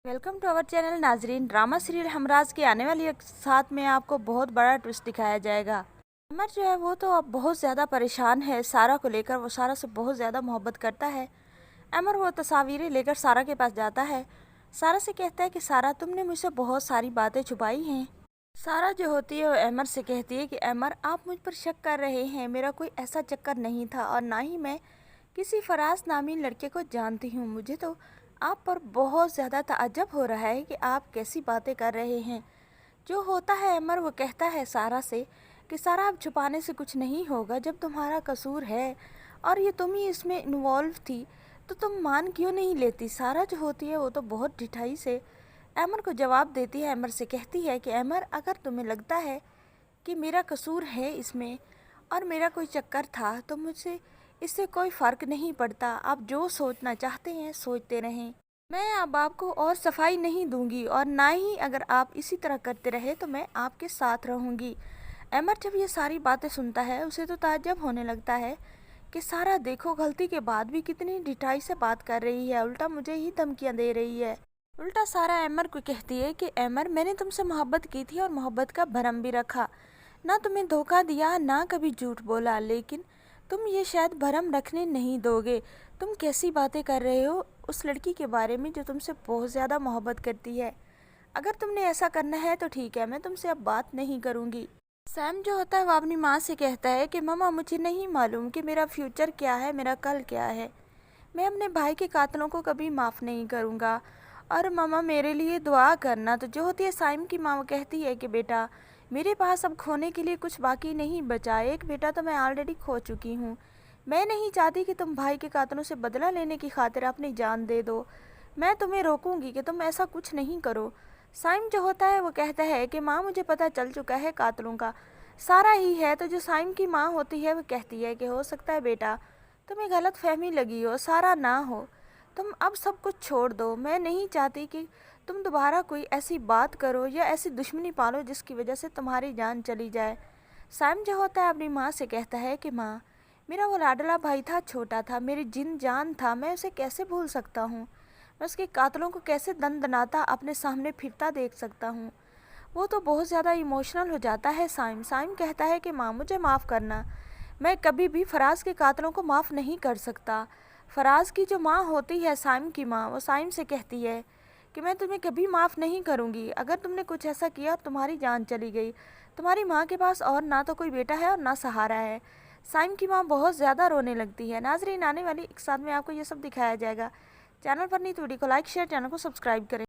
Welcome to our channel नाजरीन। Drama serial Humraaz की आने वाली एक साथ में आपको बहुत बड़ा ट्विस्ट दिखाया जाएगा। अमर जो है वो तो अब बहुत ज़्यादा परेशान है सारा को लेकर। वो सारा से बहुत ज़्यादा मोहब्बत करता है। अमर वो तस्वीरें लेकर सारा के पास जाता है। सारा से कहता है कि सारा, तुमने मुझसे बहुत सारी बातें छुपाई हैं। सारा जो होती है वो अमर से कहती है कि अमर, आप मुझ पर शक कर रहे हैं, मेरा कोई ऐसा चक्कर नहीं था और ना ही मैं किसी फराज नामी लड़के को जानती हूँ। मुझे तो आप पर बहुत ज़्यादा ताज्जुब हो रहा है कि आप कैसी बातें कर रहे हैं। जो होता है अमर वो कहता है सारा से कि सारा, अब छुपाने से कुछ नहीं होगा। जब तुम्हारा कसूर है और ये तुम ही इसमें इन्वॉल्व थी तो तुम मान क्यों नहीं लेती। सारा जो होती है वो तो बहुत ढिठाई से अमर को जवाब देती है। अमर से कहती है कि अमर, अगर तुम्हें लगता है कि मेरा कसूर है इसमें और मेरा कोई चक्कर था तो मुझसे इससे कोई फ़र्क नहीं पड़ता। आप जो सोचना चाहते हैं सोचते रहें। मैं अब आपको और सफाई नहीं दूंगी और ना ही अगर आप इसी तरह करते रहे तो मैं आपके साथ रहूंगी। अमर जब ये सारी बातें सुनता है उसे तो ताज्जुब होने लगता है कि सारा देखो, गलती के बाद भी कितनी ढिठाई से बात कर रही है, उल्टा मुझे ही धमकियां दे रही है। उल्टा सारा अमर को कहती है कि अमर, मैंने तुमसे मोहब्बत की थी और मोहब्बत का भरम भी रखा, ना तुम्हें धोखा दिया ना कभी झूठ बोला, लेकिन तुम ये शायद भरम रखने नहीं दोगे। तुम कैसी बातें कर रहे हो उस लड़की के बारे में जो तुमसे बहुत ज़्यादा मोहब्बत करती है। अगर तुमने ऐसा करना है तो ठीक है, मैं तुमसे अब बात नहीं करूँगी। सैम जो होता है वो अपनी माँ से कहता है कि मम्मा, मुझे नहीं मालूम कि मेरा फ्यूचर क्या है, मेरा कल क्या है। मैं अपने भाई के कातलों को कभी माफ़ नहीं करूँगा और मम्मा मेरे लिए दुआ करना। तो जो होती है साइम की माँ, वो कहती है कि बेटा, मेरे पास अब खोने के लिए कुछ बाकी नहीं बचा। एक बेटा तो मैं ऑलरेडी खो चुकी हूँ। मैं नहीं चाहती कि तुम भाई के कातलों से बदला लेने की खातिर अपनी जान दे दो। मैं तुम्हें रोकूंगी कि तुम ऐसा कुछ नहीं करो। साइम जो होता है वो कहता है कि माँ, मुझे पता चल चुका है कातलों का सारा ही है। तो जो साइम की माँ होती है वो कहती है कि हो सकता है बेटा तुम्हें गलत फहमी लगी हो, सारा ना हो। तुम अब सब कुछ छोड़ दो। मैं नहीं चाहती कि तुम दोबारा कोई ऐसी बात करो या ऐसी दुश्मनी पालो जिसकी वजह से तुम्हारी जान चली जाए। साइम जो होता है अपनी माँ से कहता है कि माँ, मेरा वो लाडला भाई था, छोटा था, मेरी जिन जान था, मैं उसे कैसे भूल सकता हूँ। मैं उसके कातलों को कैसे दंदनाता अपने सामने फिरता देख सकता हूँ। वो तो बहुत ज़्यादा इमोशनल हो जाता है साइम। साइम कहता है कि माँ, मुझे माफ़ करना, मैं कभी भी फराज के कातलों को माफ़ नहीं कर सकता। फराज की जो माँ होती है साइम की माँ, वो साइम से कहती है कि मैं तुम्हें कभी माफ़ नहीं करूँगी। अगर तुमने कुछ ऐसा किया और तुम्हारी जान चली गई, तुम्हारी माँ के पास और ना तो कोई बेटा है और ना सहारा है। साइम की माँ बहुत ज़्यादा रोने लगती है। नाजरीन, आने वाली एक साथ में आपको ये सब दिखाया जाएगा। चैनल पर नहीं तो वीडियो को लाइक शेयर, चैनल को सब्सक्राइब करें।